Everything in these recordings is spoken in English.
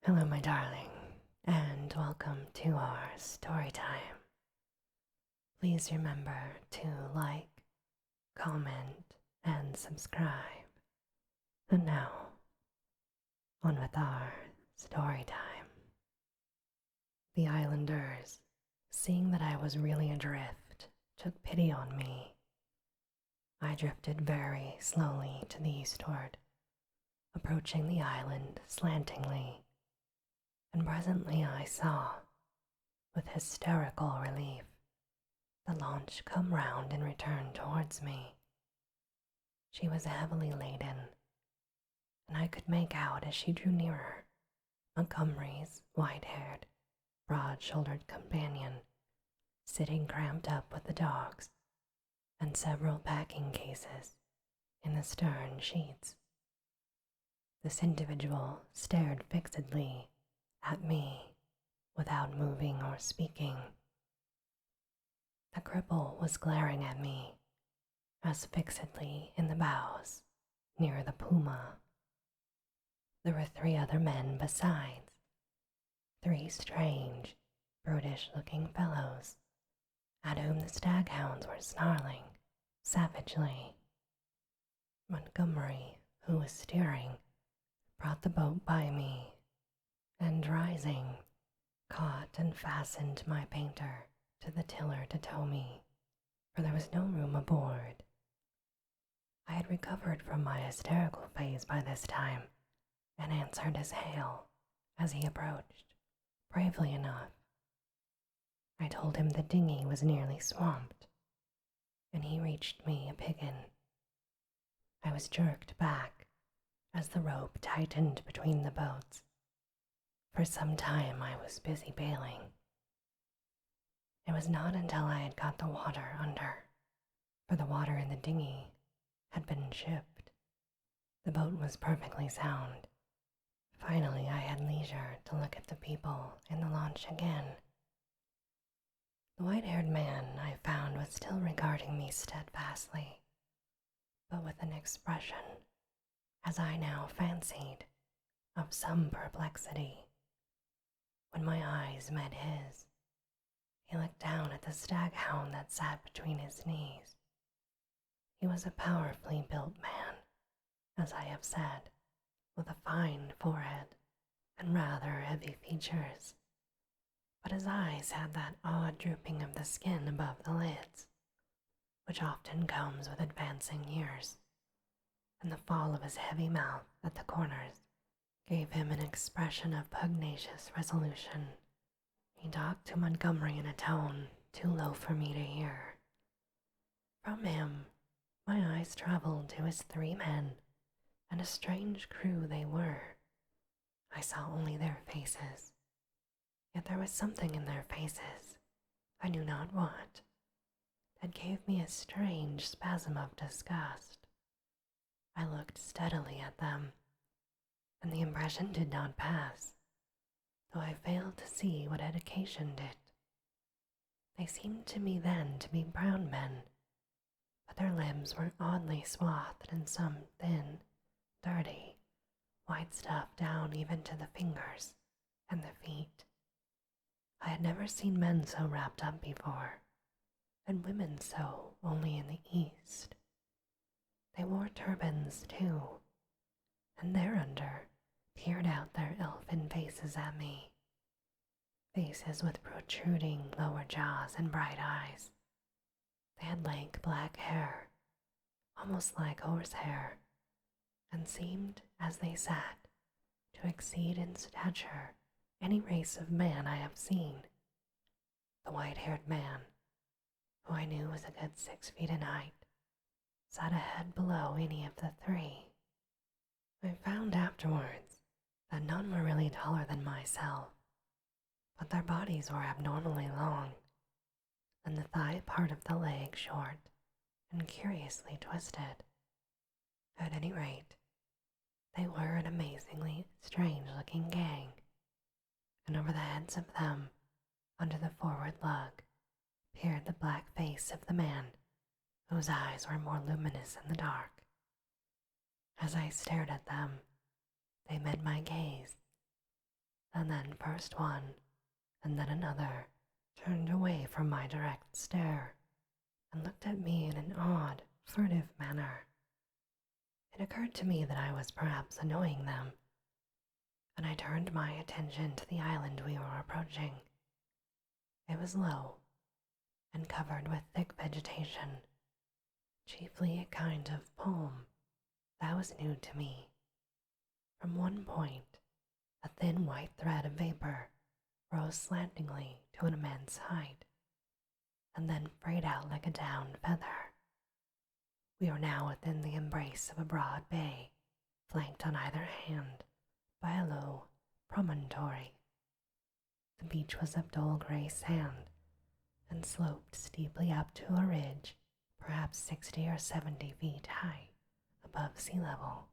Hello, my darling, and welcome to our story time. Please remember to like, comment, and subscribe. And now, on with our story time. The islanders, seeing that I was really adrift, took pity on me. I drifted very slowly to the eastward, approaching the island slantingly, and presently I saw, with hysterical relief, the launch come round and return towards me. She was heavily laden, and I could make out as she drew nearer Montgomery's white-haired, broad-shouldered companion, sitting cramped up with the dogs and several packing cases in the stern sheets. This individual stared fixedly at me without moving or speaking. The cripple was glaring at me as fixedly in the bows near the Puma. There were 3 other men besides, 3 strange, brutish-looking fellows, at whom the staghounds were snarling savagely. Montgomery, who was steering, brought the boat by me, and rising, caught and fastened my painter to the tiller to tow me, for there was no room aboard. I had recovered from my hysterical phase by this time, and answered his hail as he approached, bravely enough. I told him the dinghy was nearly swamped, and he reached me a piggin. I was jerked back as the rope tightened between the boats. For some time I was busy bailing. It was not until I had got the water under, for the water in the dinghy had been shipped. The boat was perfectly sound. Finally, I had leisure to look at the people in the launch again. The white-haired man I found was still regarding me steadfastly, but with an expression, as I now fancied, of some perplexity. When my eyes met his, he looked down at the staghound that sat between his knees. He was a powerfully built man, as I have said, with a fine forehead and rather heavy features, but his eyes had that odd drooping of the skin above the lids, which often comes with advancing years, and the fall of his heavy mouth at the corners gave him an expression of pugnacious resolution. He talked to Montgomery in a tone too low for me to hear. From him, my eyes traveled to his 3 men, and a strange crew they were. I saw only their faces, yet there was something in their faces, I knew not what, that gave me a strange spasm of disgust. I looked steadily at them, and the impression did not pass, though I failed to see what had occasioned it. They seemed to me then to be brown men, but their limbs were oddly swathed in some thin, dirty, white stuff down even to the fingers and the feet. I had never seen men so wrapped up before, and women so only in the East. They wore turbans too, and thereunder peered out their elfin faces at me, faces with protruding lower jaws and bright eyes. They had lank black hair, almost like horsehair, and seemed, as they sat, to exceed in stature any race of man I have seen. The white-haired man, who I knew was a good 6 feet in height, sat a head below any of the 3. I found afterwards that none were really taller than myself, but their bodies were abnormally long, and the thigh part of the leg short and curiously twisted. At any rate, they were an amazingly strange-looking gang, and over the heads of them, under the forward lug, peered the black face of the man whose eyes were more luminous in the dark. As I stared at them, they met my gaze, and then first one, and then another, turned away from my direct stare and looked at me in an odd, furtive manner. It occurred to me that I was perhaps annoying them, and I turned my attention to the island we were approaching. It was low and covered with thick vegetation, chiefly a kind of palm that was new to me. From one point, a thin white thread of vapor rose slantingly to an immense height, and then frayed out like a down feather. We were now within the embrace of a broad bay, flanked on either hand by a low promontory. The beach was of dull gray sand and sloped steeply up to a ridge perhaps 60 or 70 feet high above sea level.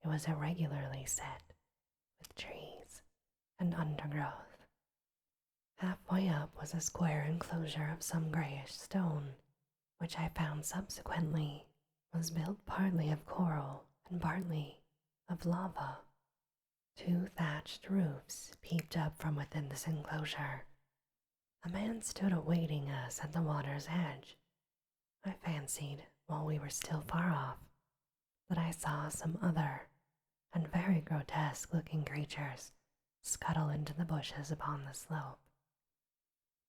It was irregularly set with trees and undergrowth. Halfway up was a square enclosure of some grayish stone, which I found subsequently was built partly of coral and partly of lava. 2 thatched roofs peeped up from within this enclosure. A man stood awaiting us at the water's edge. I fancied, while we were still far off, that I saw some other and very grotesque-looking creatures scuttle into the bushes upon the slope,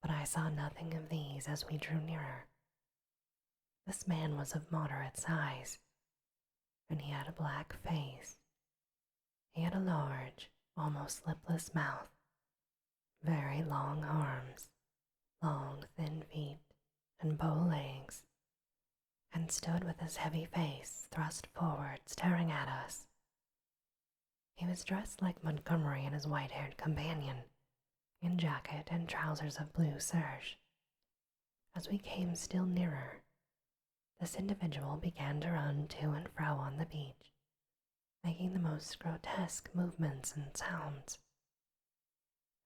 but I saw nothing of these as we drew nearer. This man was of moderate size, and he had a black face. He had a large, almost lipless mouth, very long arms, long thin feet, and bow legs, and stood with his heavy face thrust forward staring at us. He was dressed like Montgomery and his white-haired companion, in jacket and trousers of blue serge. As we came still nearer, this individual began to run to and fro on the beach, making the most grotesque movements and sounds.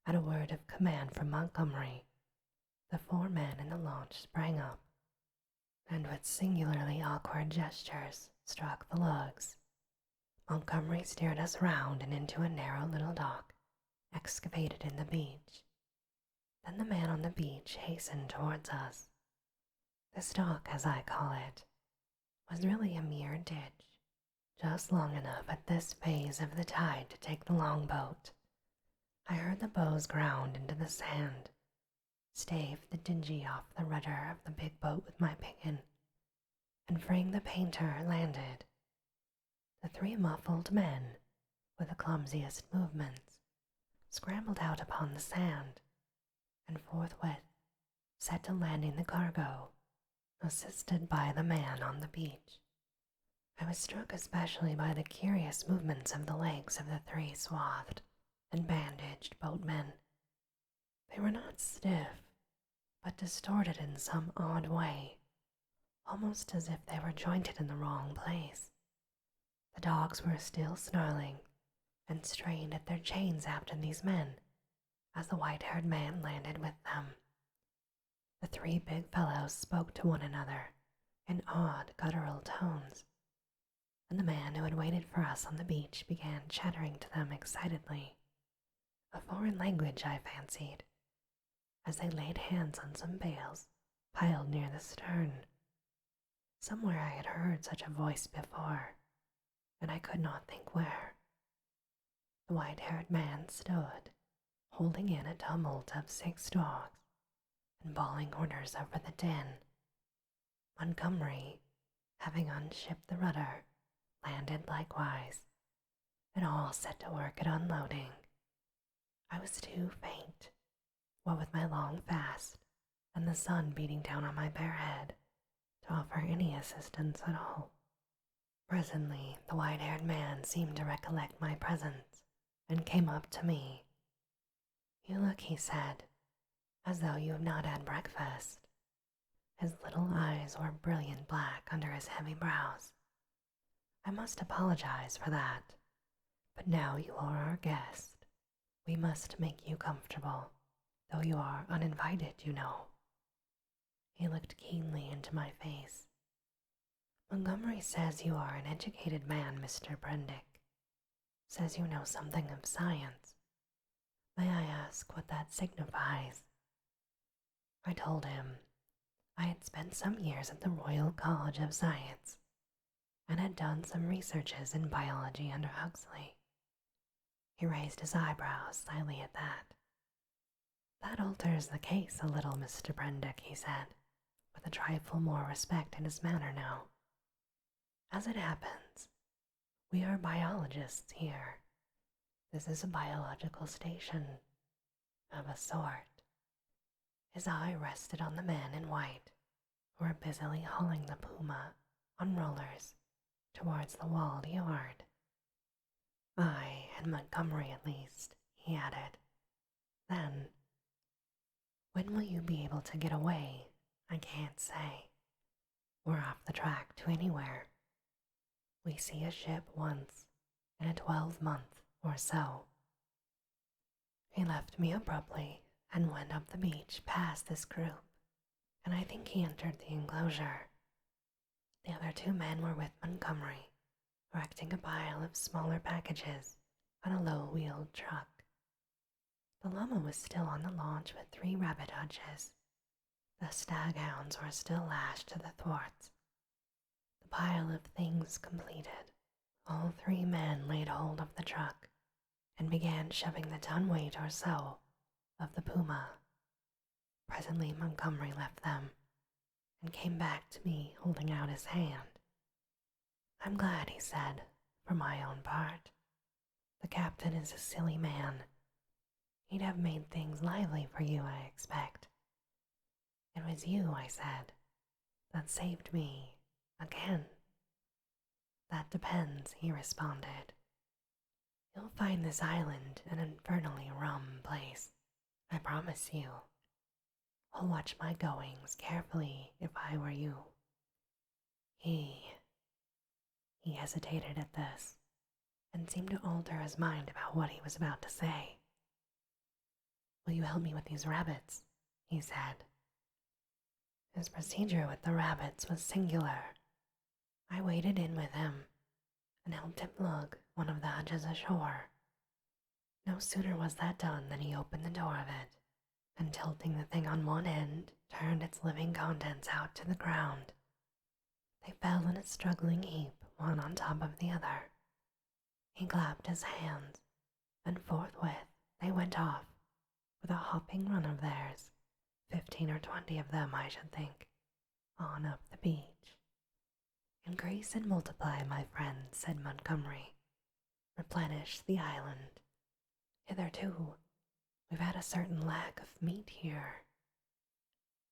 At a word of command from Montgomery, the 4 men in the launch sprang up, and with singularly awkward gestures struck the lugs. Montgomery steered us round and into a narrow little dock excavated in the beach. Then the man on the beach hastened towards us. This dock, as I call it, was really a mere ditch, just long enough at this phase of the tide to take the longboat. I heard the bows ground into the sand, staved the dinghy off the rudder of the big boat with my pinion, and freeing the painter, landed. The 3 muffled men, with the clumsiest movements, scrambled out upon the sand, and forthwith set to landing the cargo, assisted by the man on the beach. I was struck especially by the curious movements of the legs of the 3 swathed and bandaged boatmen. They were not stiff, but distorted in some odd way, almost as if they were jointed in the wrong place. The dogs were still snarling and strained at their chains after these men as the white-haired man landed with them. The 3 big fellows spoke to one another in odd guttural tones, and the man who had waited for us on the beach began chattering to them excitedly, a foreign language I fancied, as they laid hands on some bales piled near the stern. Somewhere I had heard such a voice before, and I could not think where. The white-haired man stood, holding in a tumult of 6 dogs, and bawling orders over the din. Montgomery, having unshipped the rudder, landed likewise, and all set to work at unloading. I was too faint, what with my long fast and the sun beating down on my bare head, to offer any assistance at all. Presently, the white-haired man seemed to recollect my presence, and came up to me. "You look," he said, "as though you have not had breakfast." His little eyes were brilliant black under his heavy brows. "I must apologize for that, but now you are our guest, we must make you comfortable, though you are uninvited, you know." He looked keenly into my face. "Montgomery says you are an educated man, Mr. Prendick. Says you know something of science, May I ask what that signifies? I told him I had spent some years at the Royal College of Science and had done some researches in biology under Huxley. He raised his eyebrows slightly at that. That alters the case a little, Mr. Prendick, he said, with a trifle more respect in his manner now. As it happens, we are biologists here. This is a biological station, of a sort. His eye rested on the men in white, who were busily hauling the puma on rollers towards the walled yard. I and Montgomery at least, he added. Then, when will you be able to get away? I can't say. We're off the track to anywhere. We see a ship once in a 12-month or so. He left me abruptly and went up the beach past this group, and I think he entered the enclosure. The other two men were with Montgomery, erecting a pile of smaller packages on a low-wheeled truck. The llama was still on the launch with 3 rabbit hutches. The staghounds were still lashed to the thwarts. The pile of things completed, all 3 men laid hold of the truck and began shoving the ton weight or so of the puma. Presently Montgomery left them and came back to me holding out his hand. I'm glad, he said, for my own part. The captain is a silly man. He'd have made things lively for you, I expect. It was you, I said, that saved me again. That depends, he responded. You'll find this island an infernally rum place, I promise you. I'll watch my goings carefully if I were you. He hesitated at this and seemed to alter his mind about what he was about to say. Will you help me with these rabbits? He said. His procedure with the rabbits was singular. I waded in with him and helped him lug one of the hutches ashore. No sooner was that done than he opened the door of it, and tilting the thing on one end, turned its living contents out to the ground. They fell in a struggling heap, one on top of the other. He clapped his hands, and forthwith they went off, with a hopping run of theirs, 15 or 20 of them, I should think, on up the beach. Increase and multiply, my friends, said Montgomery. Replenish the island. Hitherto, we've had a certain lack of meat here.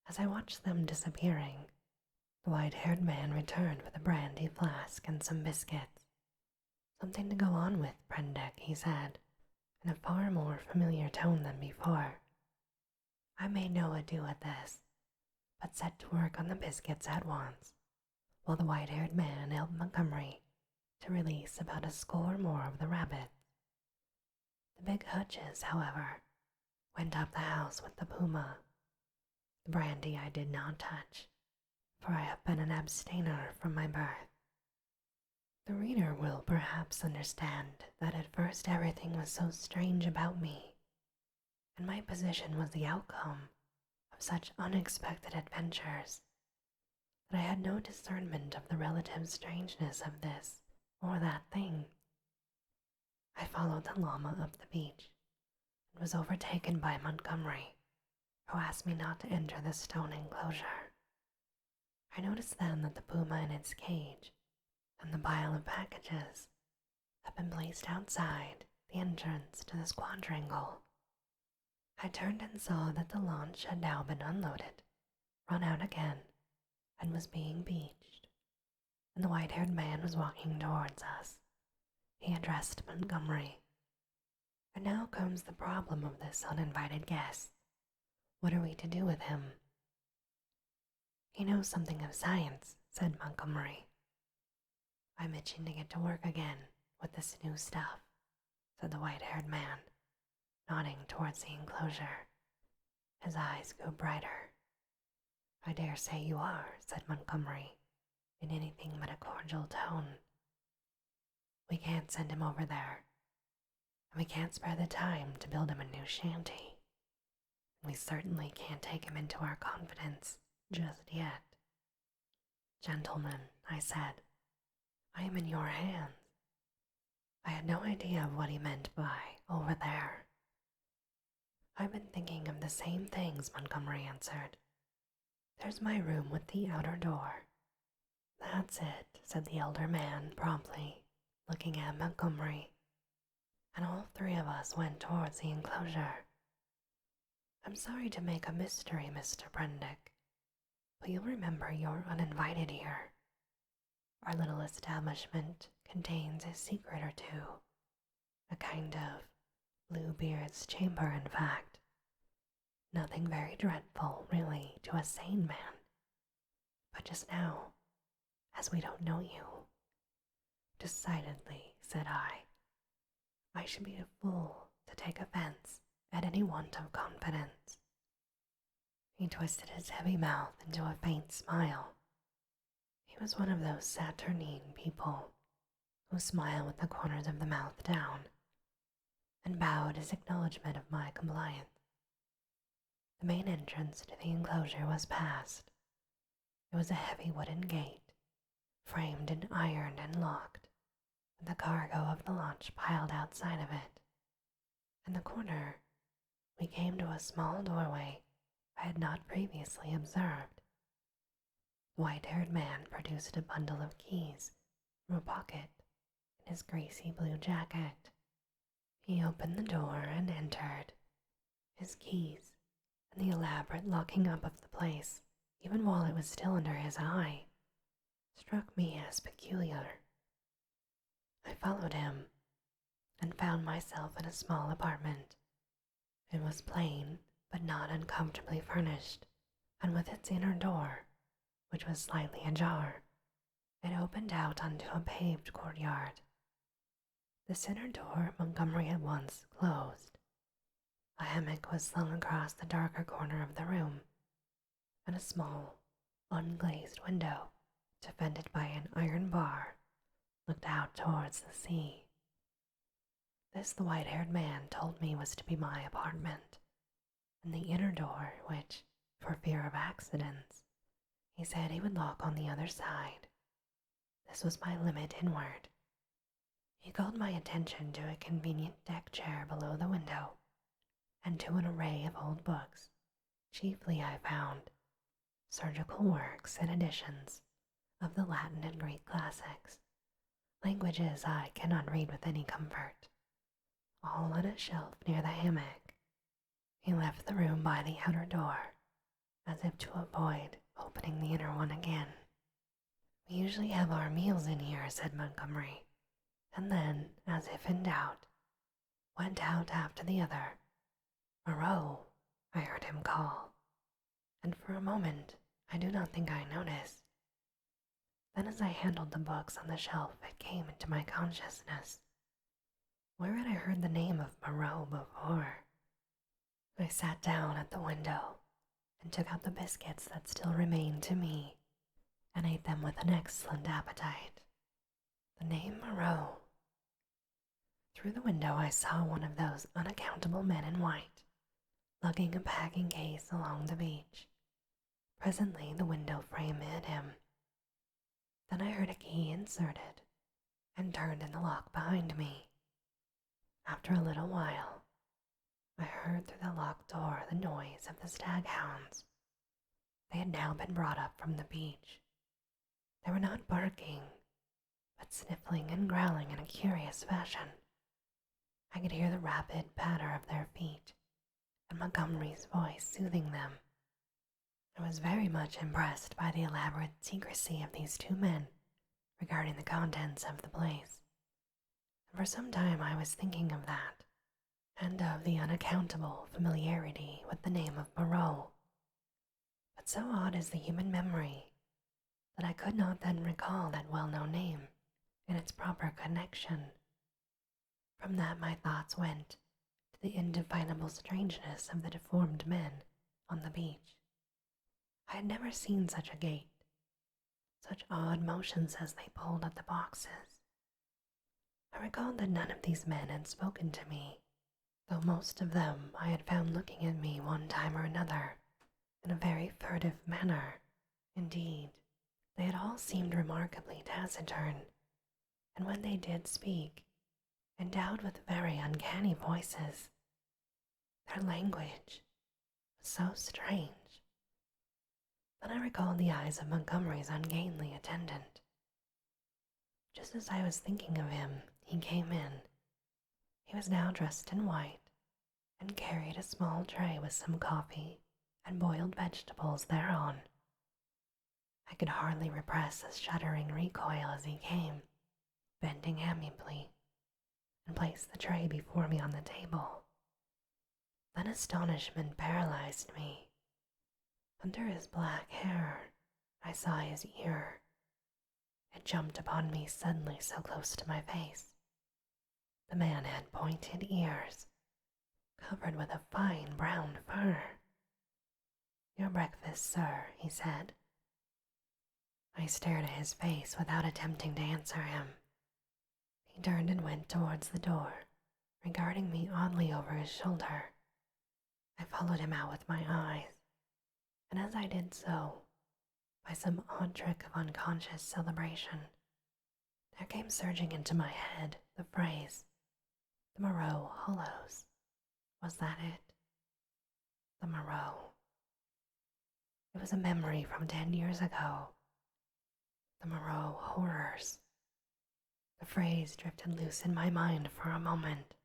As I watched them disappearing, the white-haired man returned with a brandy flask and some biscuits. Something to go on with, Prendick, he said, in a far more familiar tone than before. I made no ado at this, but set to work on the biscuits at once, while the white-haired man helped Montgomery to release about a score more of the rabbits. The big hutches, however, went up the house with the puma. The brandy I did not touch, for I have been an abstainer from my birth. The reader will perhaps understand that at first everything was so strange about me, and my position was the outcome of such unexpected adventures, that I had no discernment of the relative strangeness of this or that thing. I followed the llama up the beach and was overtaken by Montgomery, who asked me not to enter the stone enclosure. I noticed then that the puma in its cage and the pile of packages had been placed outside the entrance to this quadrangle. I turned and saw that the launch had now been unloaded, run out again, and was being beached, and the white-haired man was walking towards us. He addressed Montgomery. And now comes the problem of this uninvited guest. What are we to do with him? He knows something of science, said Montgomery. I'm itching to get to work again with this new stuff, said the white-haired man, nodding towards the enclosure. His eyes grew brighter. I dare say you are, said Montgomery, in anything but a cordial tone. We can't send him over there. and we can't spare the time to build him a new shanty. We certainly can't take him into our confidence just yet. Gentlemen, I said, I am in your hands. I had no idea of what he meant by over there. I've been thinking of the same things, Montgomery answered. There's my room with the outer door. That's it, said the elder man promptly, looking at Montgomery, and all three of us went towards the enclosure. I'm sorry to make a mystery, Mr. Prendick, but you'll remember you're uninvited here. Our little establishment contains a secret or two, a kind of Bluebeard's chamber, in fact. Nothing very dreadful, really, to a sane man. But just now, as we don't know you, decidedly, said I should be a fool to take offense at any want of confidence. He twisted his heavy mouth into a faint smile. He was one of those saturnine people who smile with the corners of the mouth down, and bowed his acknowledgment of my compliance. The main entrance to the enclosure was passed. It was a heavy wooden gate, framed in iron and locked, with the cargo of the launch piled outside of it. In the corner, we came to a small doorway I had not previously observed. The white-haired man produced a bundle of keys from a pocket in his greasy blue jacket. He opened the door and entered. His keys and the elaborate locking up of the place, even while it was still under his eye, struck me as peculiar. I followed him and found myself in a small apartment. It was plain, but not uncomfortably furnished, and with its inner door, which was slightly ajar, it opened out onto a paved courtyard. This inner door Montgomery at once closed. A hammock was slung across the darker corner of the room, and a small, unglazed window, defended by an iron bar, looked out towards the sea. This the white-haired man told me was to be my apartment, and the inner door, which, for fear of accidents, he said he would lock on the other side. This was my limit inward. He called my attention to a convenient deck chair below the window, and to an array of old books, chiefly, I found, surgical works and editions of the Latin and Greek classics, languages I cannot read with any comfort, all on a shelf near the hammock. He left the room by the outer door, as if to avoid opening the inner one again. We usually have our meals in here, said Montgomery, and then, as if in doubt, went out after the other. Moreau, I heard him call, and for a moment I do not think I noticed. Then as I handled the books on the shelf, it came into my consciousness. Where had I heard the name of Moreau before? I sat down at the window and took out the biscuits that still remained to me and ate them with an excellent appetite. The name Moreau. Through the window I saw one of those unaccountable men in white, lugging a packing case along the beach. Presently the window frame hid him. Then I heard a key inserted and turned in the lock behind me. After a little while, I heard through the locked door the noise of the staghounds. They had now been brought up from the beach. They were not barking, but sniffling and growling in a curious fashion. I could hear the rapid patter of their feet, and Montgomery's voice soothing them. I was very much impressed by the elaborate secrecy of these two men regarding the contents of the place, and for some time I was thinking of that, and of the unaccountable familiarity with the name of Moreau. But so odd is the human memory that I could not then recall that well-known name in its proper connection. From that my thoughts went to the indefinable strangeness of the deformed men on the beach. I had never seen such a gait, such odd motions as they pulled at the boxes. I recalled that none of these men had spoken to me, though most of them I had found looking at me one time or another in a very furtive manner. Indeed, they had all seemed remarkably taciturn, and when they did speak, endowed with very uncanny voices, their language was so strange. Then I recalled the eyes of Montgomery's ungainly attendant. Just as I was thinking of him, he came in. He was now dressed in white and carried a small tray with some coffee and boiled vegetables thereon. I could hardly repress a shuddering recoil as he came, bending amiably, and placed the tray before me on the table. Then astonishment paralyzed me. Under his black hair, I saw his ear. It jumped upon me suddenly so close to my face. The man had pointed ears, covered with a fine brown fur. "Your breakfast, sir," he said. I stared at his face without attempting to answer him. He turned and went towards the door, regarding me oddly over his shoulder. I followed him out with my eyes, and as I did so, by some odd trick of unconscious celebration, there came surging into my head the phrase, "The Moreau Hollows." Was that it? The Moreau. It was a memory from 10 years ago. The Moreau horrors. The phrase drifted loose in my mind for a moment,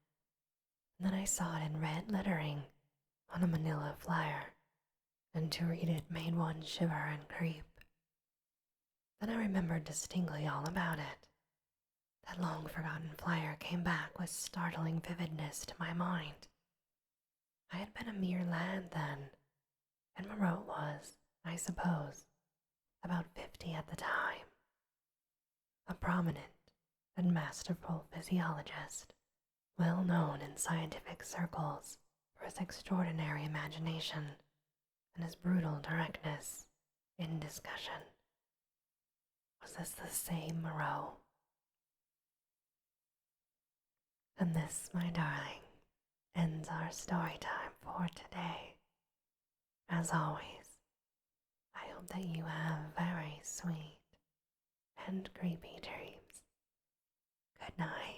and then I saw it in red lettering on a manila flyer, and to read it made one shiver and creep. Then I remembered distinctly all about it. That long-forgotten flyer came back with startling vividness to my mind. I had been a mere lad then, and Moreau was, I suppose, about 50 at the time. A prominent and masterful physiologist, well known in scientific circles for his extraordinary imagination and his brutal directness in discussion. Was this the same Moreau? And this, my darling, ends our story time for today. As always, I hope that you have very sweet and creepy dreams. Good night.